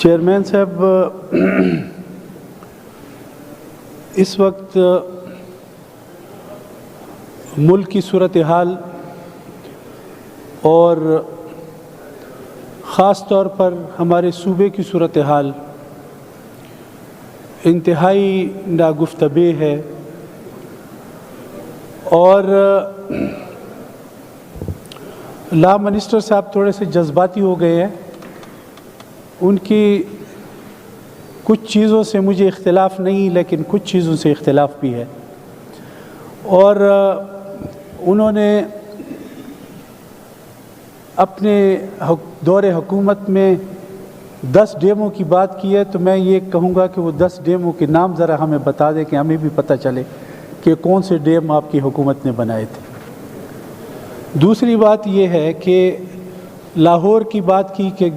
Chairman صاحب، اس وقت ملک کی صورتحال اور خاص طور پر ہمارے صوبے کی صورتحال انتہائی ناگفتبے ہے، اور لا منسٹر صاحب تھوڑے سے جذباتی ہو گئے ہیں۔ ان کی کچھ چیزوں سے مجھے اختلاف نہیں، لیکن کچھ چیزوں سے اختلاف بھی ہے، اور انہوں نے اپنے دور حکومت میں 10 ڈیموں کی بات کی ہے، تو میں یہ کہوں گا کہ وہ 10 ڈیموں کے نام ذرا ہمیں بتا دیں کہ ہمیں بھی پتہ چلے کہ کون سے ڈیم آپ کی حکومت نے بنائے تھے۔ دوسری بات یہ ہے کہ لاہور کی بات کی کہ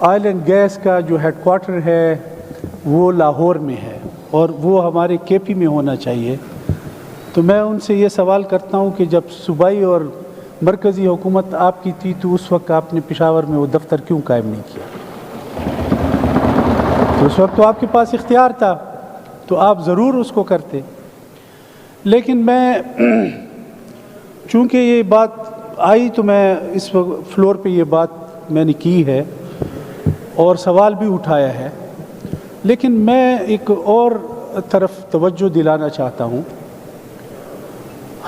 آئل اینڈ گیس کا جو ہیڈ کوارٹر ہے وہ لاہور میں ہے اور وہ ہمارے کے پی میں ہونا چاہیے۔ تو میں ان سے یہ سوال کرتا ہوں کہ جب صوبائی اور مرکزی حکومت آپ کی تھی تو اس وقت آپ نے پشاور میں وہ دفتر کیوں قائم نہیں کیا؟ تو اس وقت تو آپ کے پاس اختیار تھا، تو آپ ضرور اس کو کرتے۔ لیکن میں چونکہ یہ بات آئی تو میں اس وقت فلور پہ یہ بات میں نے کی ہے اور سوال بھی اٹھایا ہے، لیکن میں ایک اور طرف توجہ دلانا چاہتا ہوں۔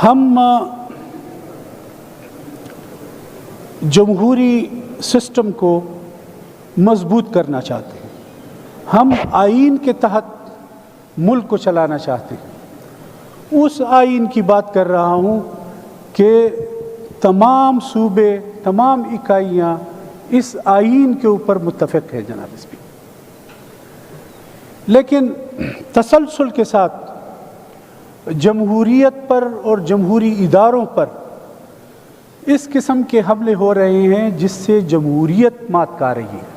ہم جمہوری سسٹم کو مضبوط کرنا چاہتے ہیں، ہم آئین کے تحت ملک کو چلانا چاہتے ہیں۔ اس آئین کی بات کر رہا ہوں کہ تمام صوبے، تمام اکائیاں اس آئین کے اوپر متفق ہے جناب اسپیکر، لیکن تسلسل کے ساتھ جمہوریت پر اور جمہوری اداروں پر اس قسم کے حملے ہو رہے ہیں جس سے جمہوریت مات کھا رہی ہے،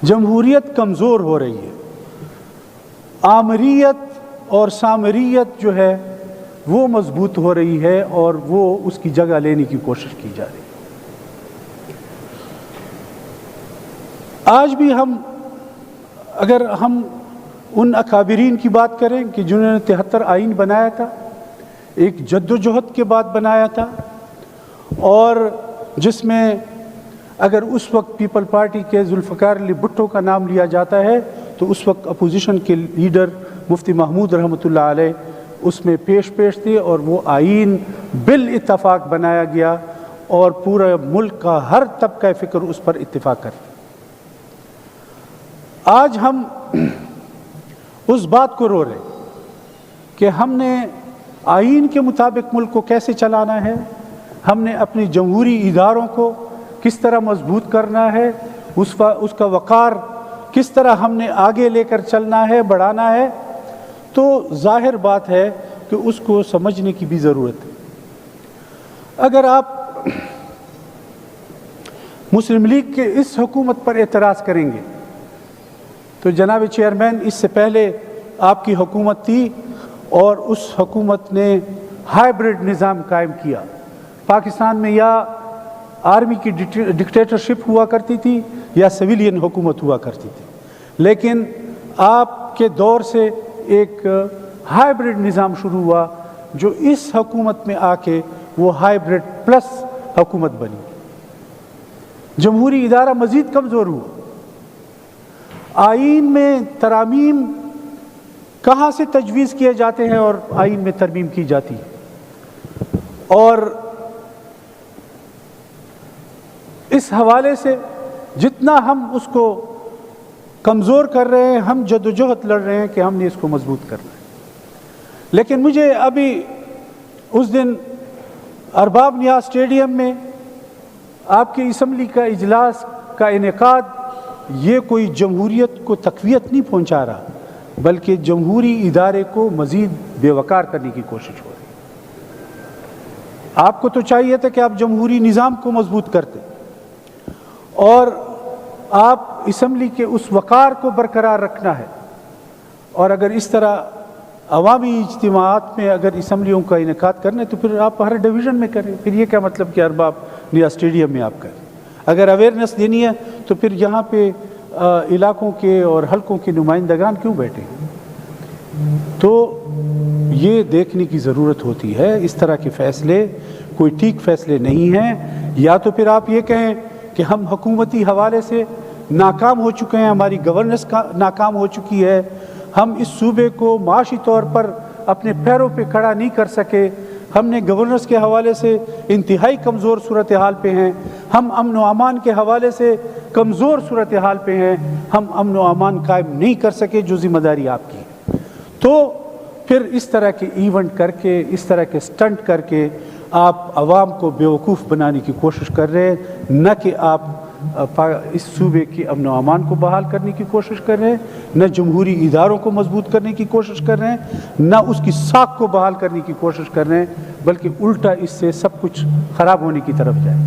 جمہوریت کمزور ہو رہی ہے، آمریت اور سامریت جو ہے وہ مضبوط ہو رہی ہے اور وہ اس کی جگہ لینے کی کوشش کی جا رہی ہے۔ آج بھی اگر ہم ان اکابرین کی بات کریں کہ جنہوں نے 73 آئین بنایا تھا، ایک جدوجہد کے بعد بنایا تھا، اور جس میں اگر اس وقت پیپل پارٹی کے ذوالفقار علی بھٹو کا نام لیا جاتا ہے تو اس وقت اپوزیشن کے لیڈر مفتی محمود رحمۃ اللہ علیہ اس میں پیش تھے، اور وہ آئین بالاتفاق بنایا گیا اور پورا ملک کا ہر طبقہ فکر اس پر اتفاق کرتا۔ آج ہم اس بات کو رو رہے کہ ہم نے آئین کے مطابق ملک کو کیسے چلانا ہے، ہم نے اپنی جمہوری اداروں کو کس طرح مضبوط کرنا ہے، اس کا وقار کس طرح ہم نے آگے لے کر چلنا ہے، بڑھانا ہے، تو ظاہر بات ہے کہ اس کو سمجھنے کی بھی ضرورت ہے۔ اگر آپ مسلم لیگ کے اس حکومت پر اعتراض کریں گے تو جناب چیئرمین، اس سے پہلے آپ کی حکومت تھی اور اس حکومت نے ہائیبرڈ نظام قائم کیا۔ پاکستان میں یا آرمی کی ڈکٹیٹرشپ ہوا کرتی تھی یا سویلین حکومت ہوا کرتی تھی، لیکن آپ کے دور سے ایک ہائیبرڈ نظام شروع ہوا جو اس حکومت میں آ کے وہ ہائیبرڈ پلس حکومت بنی۔ جمہوری ادارہ مزید کمزور ہوا، آئین میں ترامیم کہاں سے تجویز کیے جاتے ہیں اور آئین میں ترمیم کی جاتی ہے، اور اس حوالے سے جتنا ہم اس کو کمزور کر رہے ہیں، ہم جدوجہد لڑ رہے ہیں کہ ہم نے اس کو مضبوط کرنا ہے۔ لیکن مجھے ابھی اس دن ارباب نیاز اسٹیڈیم میں آپ کی اسمبلی کا اجلاس کا انعقاد یہ کوئی جمہوریت کو تقویت نہیں پہنچا رہا، بلکہ جمہوری ادارے کو مزید بے وقار کرنے کی کوشش ہو رہی ہے۔ آپ کو تو چاہیے تھا کہ آپ جمہوری نظام کو مضبوط کرتے اور آپ اسمبلی کے اس وقار کو برقرار رکھنا ہے، اور اگر اس طرح عوامی اجتماعات میں اگر اسمبلیوں کا انعقاد کرنا ہے تو پھر آپ ہر ڈویژن میں کریں۔ پھر یہ کیا مطلب کہ ارباب نیاز اسٹیڈیم میں آپ کریں؟ اگر اویئرنیس دینی ہے تو پھر یہاں پہ علاقوں کے اور حلقوں کے نمائندگان کیوں بیٹھے؟ تو یہ دیکھنے کی ضرورت ہوتی ہے. اس طرح کے فیصلے کوئی ٹھیک فیصلے نہیں ہیں. یا تو پھر آپ یہ کہیں کہ ہم حکومتی حوالے سے ناکام ہو چکے ہیں، ہماری گورننس ناکام ہو چکی ہے، ہم اس صوبے کو معاشی طور پر اپنے پیروں پہ کھڑا نہیں کر سکے، ہم نے گورننس کے حوالے سے انتہائی کمزور صورتحال پہ ہیں، ہم امن و امان کے حوالے سے کمزور صورتحال پہ ہیں، ہم امن و امان قائم نہیں کر سکے، جو ذمہ داری آپ کی. تو پھر اس طرح کے ایونٹ کر کے، اس طرح کے سٹنٹ کر کے آپ عوام کو بیوقوف بنانے کی کوشش کر رہے ہیں، نہ کہ آپ اس صوبے کی امن و امان کو بحال کرنے کی کوشش کر رہے ہیں، نہ جمہوری اداروں کو مضبوط کرنے کی کوشش کر رہے ہیں، نہ اس کی ساکھ کو بحال کرنے کی کوشش کر رہے ہیں، بلکہ الٹا اس سے سب کچھ خراب ہونے کی طرف جائے.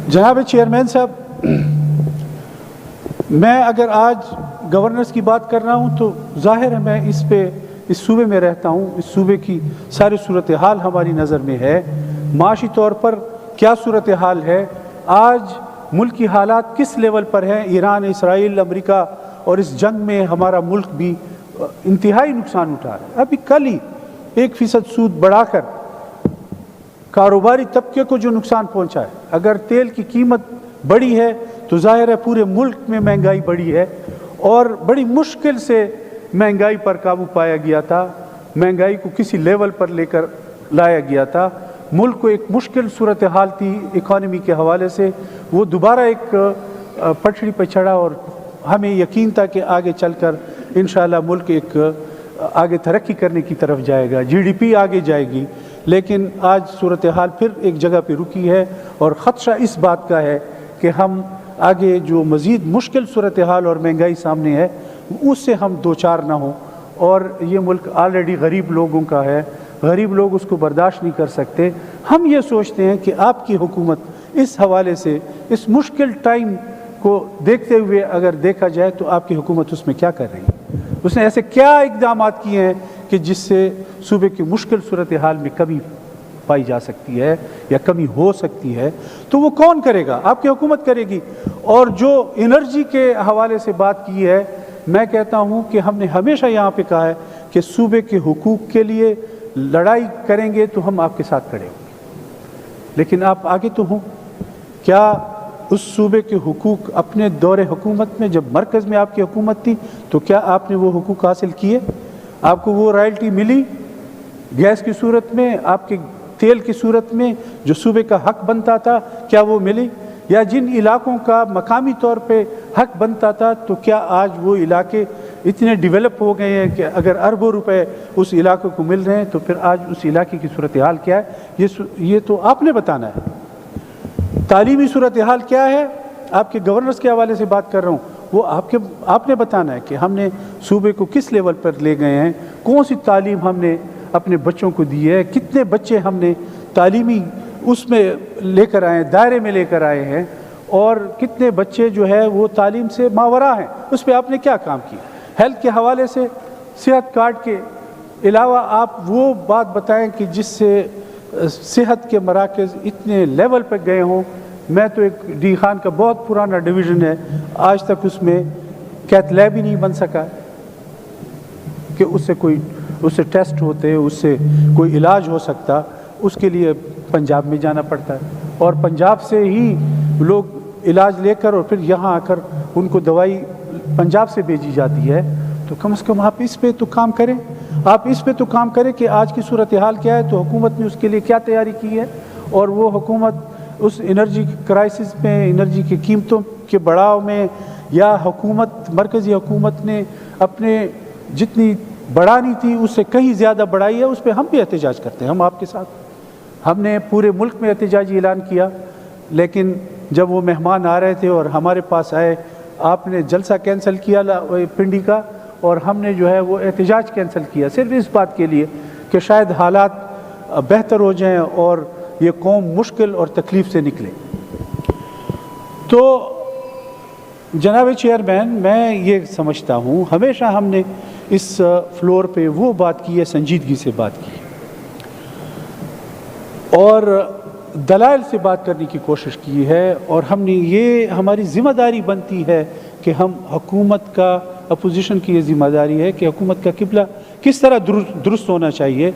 جناب چیئرمین صاحب، میں اگر آج گورننس کی بات کر رہا ہوں تو ظاہر ہے میں اس صوبے میں رہتا ہوں، اس صوبے کی ساری صورتحال ہماری نظر میں ہے. معاشی طور پر کیا صورتحال ہے، آج ملک کی حالات کس لیول پر ہیں، ایران، اسرائیل، امریکہ اور اس جنگ میں ہمارا ملک بھی انتہائی نقصان اٹھا رہا ہے. ابھی کل ہی 1% سود بڑھا کر کاروباری طبقے کو جو نقصان پہنچا ہے، اگر تیل کی قیمت بڑی ہے تو ظاہر ہے پورے ملک میں مہنگائی بڑھی ہے، اور بڑی مشکل سے مہنگائی پر قابو پایا گیا تھا، مہنگائی کو کسی لیول پر لے کر لایا گیا تھا. ملک کو ایک مشکل صورتحال تھی اکانومی کے حوالے سے، وہ دوبارہ ایک پٹڑی پہ چڑھا، اور ہمیں یقین تھا کہ آگے چل کر انشاءاللہ ملک ایک آگے ترقی کرنے کی طرف جائے گا، جی ڈی پی آگے جائے گی. لیکن آج صورتحال پھر ایک جگہ پہ رکی ہے، اور خدشہ اس بات کا ہے کہ ہم آگے جو مزید مشکل صورتحال اور مہنگائی سامنے ہے اس سے ہم دوچار نہ ہوں. اور یہ ملک آلریڈی غریب لوگوں کا ہے، غریب لوگ اس کو برداشت نہیں کر سکتے. ہم یہ سوچتے ہیں کہ آپ کی حکومت اس حوالے سے اس مشکل ٹائم کو دیکھتے ہوئے اگر دیکھا جائے تو آپ کی حکومت اس میں کیا کر رہی ہے، اس نے ایسے کیا اقدامات کیے ہیں کہ جس سے صوبے کی مشکل صورتحال میں کمی پائی جا سکتی ہے یا کمی ہو سکتی ہے. تو وہ کون کرے گا؟ آپ کی حکومت کرے گی. اور جو انرجی کے حوالے سے بات کی ہے، میں کہتا ہوں کہ ہم نے ہمیشہ یہاں پہ کہا ہے کہ صوبے کے حقوق کے لیے لڑائی کریں گے تو ہم آپ کے ساتھ کھڑے ہوں گے، لیکن آپ آگے تو ہوں. کیا اس صوبے کے حقوق اپنے دور حکومت میں، جب مرکز میں آپ کی حکومت تھی، تو کیا آپ نے وہ حقوق حاصل کیے؟ آپ کو وہ رائلٹی ملی گیس کی صورت میں، آپ کے تیل کی صورت میں جو صوبے کا حق بنتا تھا، کیا وہ ملی؟ یا جن علاقوں کا مقامی طور پہ حق بنتا تھا، تو کیا آج وہ علاقے اتنے ڈیولپ ہو گئے ہیں کہ اگر اربوں روپے اس علاقے کو مل رہے ہیں تو پھر آج اس علاقے کی صورتحال کیا ہے؟ یہ تو آپ نے بتانا ہے. تعلیمی صورتحال کیا ہے؟ آپ کے گورننس کے حوالے سے بات کر رہا ہوں، وہ آپ نے بتانا ہے کہ ہم نے صوبے کو کس لیول پر لے گئے ہیں، کون سی تعلیم ہم نے اپنے بچوں کو دی ہے، کتنے بچے ہم نے تعلیمی اس میں لے کر آئے ہیں، دائرے میں لے کر آئے ہیں، اور کتنے بچے جو ہے وہ تعلیم سے ماورا ہیں، اس پہ آپ نے کیا کام کیا. ہیلتھ کے حوالے سے صحت کارڈ کے علاوہ آپ وہ بات بتائیں کہ جس سے صحت کے مراکز اتنے لیول پہ گئے ہوں. میں تو ایک ڈی خان کا بہت پرانا ڈویژن ہے، آج تک اس میں کیتھ لیب ہی نہیں بن سکا کہ اس سے ٹیسٹ ہوتے، اس سے کوئی علاج ہو سکتا. اس کے لیے پنجاب میں جانا پڑتا ہے، اور پنجاب سے ہی لوگ علاج لے کر اور پھر یہاں آ کر ان کو دوائی پنجاب سے بھیجی جاتی ہے. تو کم از کم آپ اس پہ تو کام کریں، آپ اس پہ تو کام کریں کہ آج کی صورتحال کیا ہے، تو حکومت نے اس کے لیے کیا تیاری کی ہے. اور وہ حکومت اس انرجی کرائسس میں، انرجی کی قیمتوں کے بڑھاؤ میں، یا حکومت مرکزی حکومت نے اپنے جتنی بڑھانی تھی اس سے کہیں زیادہ بڑھائی ہے، اس پہ ہم بھی احتجاج کرتے ہیں. ہم آپ کے ساتھ، ہم نے پورے ملک میں احتجاجی اعلان کیا، لیکن جب وہ مہمان آ رہے تھے اور ہمارے پاس آئے، آپ نے جلسہ کینسل کیا پنڈی کا، اور ہم نے جو ہے وہ احتجاج کینسل کیا صرف اس بات کے لیے کہ شاید حالات بہتر ہو جائیں اور یہ قوم مشکل اور تکلیف سے نکلے. تو جناب چیئرمین، میں یہ سمجھتا ہوں ہمیشہ ہم نے اس فلور پہ وہ بات کی ہے، سنجیدگی سے بات کی، اور دلائل سے بات کرنے کی کوشش کی ہے، اور ہم نے یہ ہماری ذمہ داری بنتی ہے کہ ہم حکومت کا، اپوزیشن کی یہ ذمہ داری ہے کہ حکومت کا قبلہ کس طرح درست ہونا چاہیے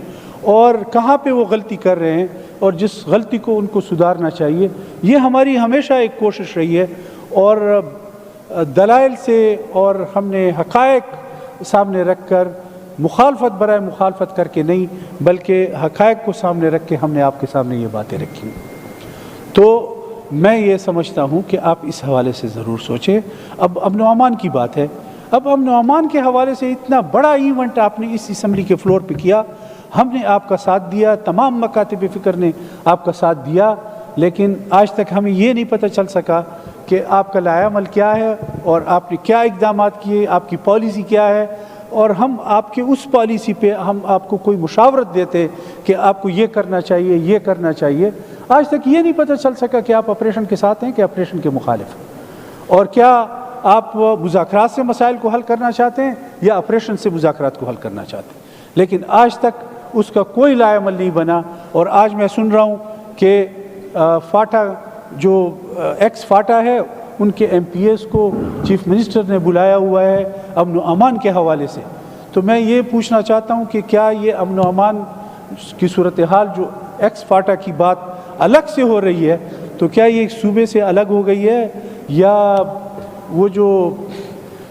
اور کہاں پہ وہ غلطی کر رہے ہیں اور جس غلطی کو ان کو سدھارنا چاہیے. یہ ہماری ہمیشہ ایک کوشش رہی ہے، اور دلائل سے اور ہم نے حقائق سامنے رکھ کر، مخالفت برائے مخالفت کر کے نہیں، بلکہ حقائق کو سامنے رکھ کے ہم نے آپ کے سامنے یہ باتیں رکھی. تو میں یہ سمجھتا ہوں کہ آپ اس حوالے سے ضرور سوچیں. اب امن و امان کی بات ہے. اب امن و امان کے حوالے سے اتنا بڑا ایونٹ آپ نے اس اسمبلی کے فلور پہ کیا، ہم نے آپ کا ساتھ دیا، تمام مکاتب فکر نے آپ کا ساتھ دیا، لیکن آج تک ہمیں یہ نہیں پتہ چل سکا کہ آپ کا لائحہ عمل کیا ہے اور آپ نے کیا اقدامات کیے، آپ کی پالیسی کیا ہے، اور ہم آپ کے اس پالیسی پہ ہم آپ کو کوئی مشاورت دیتے کہ آپ کو یہ کرنا چاہیے، یہ کرنا چاہیے. آج تک یہ نہیں پتہ چل سکا کہ آپ آپریشن کے ساتھ ہیں کہ آپریشن کے مخالف ہیں، اور کیا آپ مذاکرات سے مسائل کو حل کرنا چاہتے ہیں یا آپریشن سے مذاکرات کو حل کرنا چاہتے ہیں. لیکن آج تک اس کا کوئی لائحہ عمل نہیں بنا. اور آج میں سن رہا ہوں کہ فاٹا جو ایکس فاٹا ہے، ان کے ایم پی ایس کو چیف منسٹر نے بلایا ہوا ہے امن و امان کے حوالے سے. تو میں یہ پوچھنا چاہتا ہوں کہ کیا یہ امن و امان کی صورتحال جو ایکس فاٹا کی بات الگ سے ہو رہی ہے، تو کیا یہ صوبے سے الگ ہو گئی ہے، یا وہ جو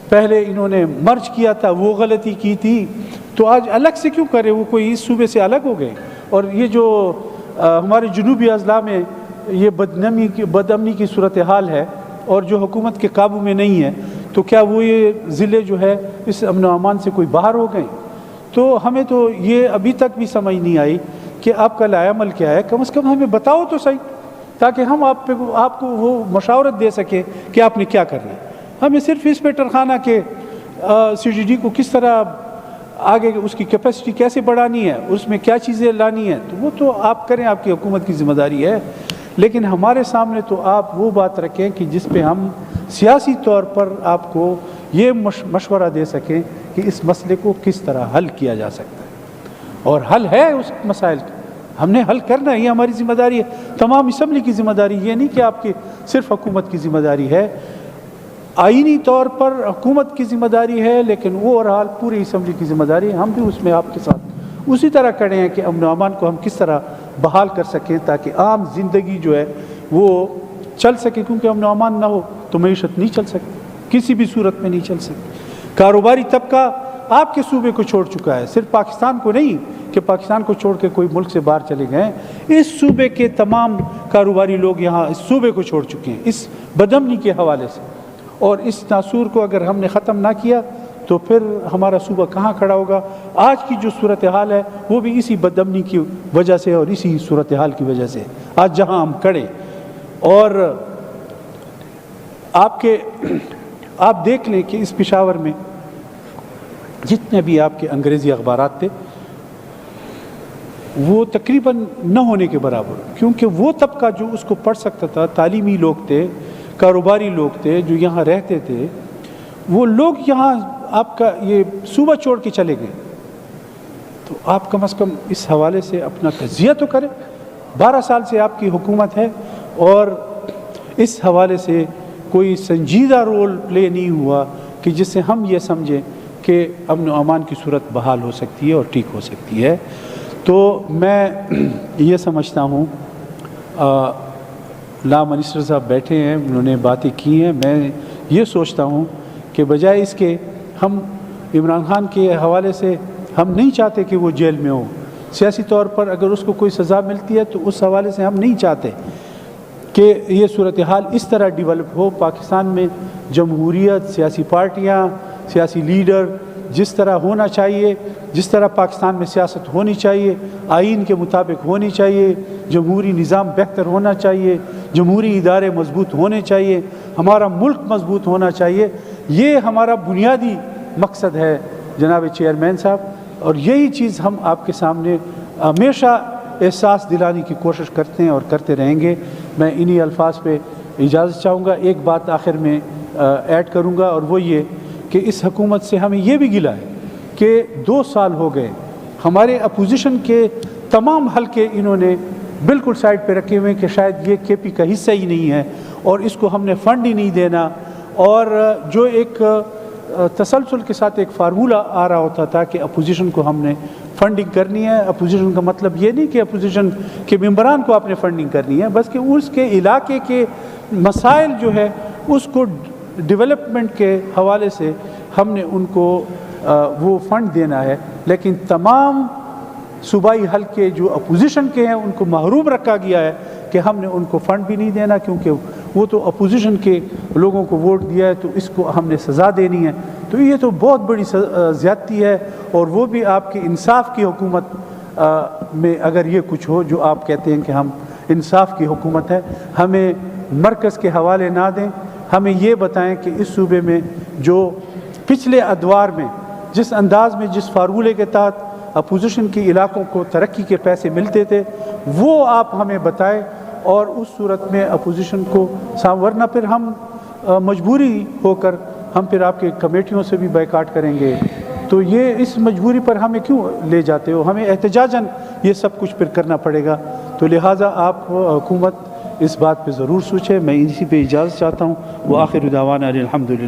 پہلے انہوں نے مرج کیا تھا وہ غلطی کی تھی تو آج الگ سے کیوں کرے، وہ کوئی اس صوبے سے الگ ہو گئے؟ اور یہ جو ہمارے جنوبی اضلاع میں یہ بدامنی کی صورتحال ہے اور جو حکومت کے قابو میں نہیں ہے، تو کیا وہ یہ ضلع جو ہے اس امن و امان سے کوئی باہر ہو گئے؟ تو ہمیں تو یہ ابھی تک بھی سمجھ نہیں آئی کہ آپ کا لائحہ عمل کیا ہے. کم از کم ہمیں بتاؤ تو صحیح، تاکہ ہم آپ کو وہ مشاورت دے سکیں کہ آپ نے کیا کرنا ہے. ہمیں صرف انسپکٹر خانہ کے سی ڈی ڈی کو کس طرح آگے اس کی کیپیسٹی کیسے بڑھانی ہے، اس میں کیا چیزیں لانی ہیں، تو وہ تو آپ کریں، آپ کی حکومت کی ذمہ داری ہے. لیکن ہمارے سامنے تو آپ وہ بات رکھیں کہ جس پہ ہم سیاسی طور پر آپ کو یہ مشورہ دے سکیں کہ اس مسئلے کو کس طرح حل کیا جا سکتا ہے. اور حل ہے اس مسائل کا، ہم نے حل کرنا ہے، یہ ہماری ذمہ داری ہے، تمام اسمبلی کی ذمہ داری. یہ نہیں کہ آپ کی صرف حکومت کی ذمہ داری ہے، آئینی طور پر حکومت کی ذمہ داری ہے، لیکن وہ اور پوری اسمبلی کی ذمہ داری ہے. ہم بھی اس میں آپ کے ساتھ اسی طرح کھڑے ہیں کہ امن و امان کو ہم کس طرح بحال کر سکیں تاکہ عام زندگی جو ہے وہ چل سکے. کیونکہ امن و امان نہ ہو تو معیشت نہیں چل سکتی، کسی بھی صورت میں نہیں چل سکتی. کاروباری طبقہ آپ کے صوبے کو چھوڑ چکا ہے، صرف پاکستان کو نہیں کہ پاکستان کو چھوڑ کے کوئی ملک سے باہر چلے گئے، اس صوبے کے تمام کاروباری لوگ یہاں اس صوبے کو چھوڑ چکے ہیں اس بدامنی کے حوالے سے. اور اس ناسور کو اگر ہم نے ختم نہ کیا تو پھر ہمارا صوبہ کہاں کھڑا ہوگا؟ آج کی جو صورتحال ہے وہ بھی اسی بدامنی کی وجہ سے اور اسی صورتحال کی وجہ سے آج جہاں ہم کھڑے. اور آپ دیکھ لیں کہ اس پشاور میں جتنے بھی آپ کے انگریزی اخبارات تھے وہ تقریباً نہ ہونے کے برابر، کیونکہ وہ طبقہ جو اس کو پڑھ سکتا تھا، تعلیمی لوگ تھے، کاروباری لوگ تھے جو یہاں رہتے تھے، وہ لوگ یہاں آپ کا یہ صوبہ چھوڑ کے چلے گئے. تو آپ کم از کم اس حوالے سے اپنا تجزیہ تو کریں. 12 سال سے آپ کی حکومت ہے اور اس حوالے سے کوئی سنجیدہ رول پلے نہیں ہوا کہ جس سے ہم یہ سمجھیں کہ امن و امان کی صورت بحال ہو سکتی ہے اور ٹھیک ہو سکتی ہے. تو میں یہ سمجھتا ہوں لا منسٹر صاحب بیٹھے ہیں، انہوں نے باتیں کی ہیں. میں یہ سوچتا ہوں کہ بجائے اس کے ہم عمران خان کے حوالے سے ہم نہیں چاہتے کہ وہ جیل میں ہو. سیاسی طور پر اگر اس کو کوئی سزا ملتی ہے تو اس حوالے سے ہم نہیں چاہتے کہ یہ صورتحال اس طرح ڈیولپ ہو. پاکستان میں جمہوریت، سیاسی پارٹیاں، سیاسی لیڈر جس طرح ہونا چاہیے، جس طرح پاکستان میں سیاست ہونی چاہیے، آئین کے مطابق ہونی چاہیے، جمہوری نظام بہتر ہونا چاہیے، جمہوری ادارے مضبوط ہونے چاہیے، ہمارا ملک مضبوط ہونا چاہیے. یہ ہمارا بنیادی مقصد ہے جناب چیئرمین صاحب، اور یہی چیز ہم آپ کے سامنے ہمیشہ احساس دلانے کی کوشش کرتے ہیں اور کرتے رہیں گے. میں انہی الفاظ پہ اجازت چاہوں گا. ایک بات آخر میں ایڈ کروں گا اور وہ یہ کہ اس حکومت سے ہمیں یہ بھی گلہ ہے کہ 2 سال ہو گئے ہمارے اپوزیشن کے تمام حلقے انہوں نے بالکل سائڈ پہ رکھے ہوئے ہیں کہ شاید یہ کے پی کا حصہ ہی نہیں ہے اور اس کو ہم نے فنڈ ہی نہیں دینا. اور جو ایک تسلسل کے ساتھ ایک فارمولہ آ رہا ہوتا تھا کہ اپوزیشن کو ہم نے فنڈنگ کرنی ہے. اپوزیشن کا مطلب یہ نہیں کہ اپوزیشن کے ممبران کو آپ نے فنڈنگ کرنی ہے، بس کہ اس کے علاقے کے مسائل جو ہے اس کو ڈیولپمنٹ کے حوالے سے ہم نے ان کو وہ فنڈ دینا ہے. لیکن تمام صوبائی حلقے جو اپوزیشن کے ہیں ان کو محروم رکھا گیا ہے کہ ہم نے ان کو فنڈ بھی نہیں دینا، کیونکہ وہ تو اپوزیشن کے لوگوں کو ووٹ دیا ہے تو اس کو ہم نے سزا دینی ہے. تو یہ تو بہت بڑی زیادتی ہے، اور وہ بھی آپ کی انصاف کی حکومت میں اگر یہ کچھ ہو جو آپ کہتے ہیں کہ ہم انصاف کی حکومت ہے. ہمیں مرکز کے حوالے نہ دیں، ہمیں یہ بتائیں کہ اس صوبے میں جو پچھلے ادوار میں جس انداز میں جس فارمولے کے تحت اپوزیشن کے علاقوں کو ترقی کے پیسے ملتے تھے وہ آپ ہمیں بتائیں، اور اس صورت میں اپوزیشن کو ورنہ پھر ہم مجبوری ہو کر ہم پھر آپ کے کمیٹیوں سے بھی بائیکاٹ کریں گے. تو یہ اس مجبوری پر ہمیں کیوں لے جاتے ہو؟ ہمیں احتجاجاً یہ سب کچھ پھر کرنا پڑے گا. تو لہٰذا آپ حکومت اس بات پہ ضرور سوچے. میں اسی پہ اجازت چاہتا ہوں. وآخر دعوانا الحمدللہ.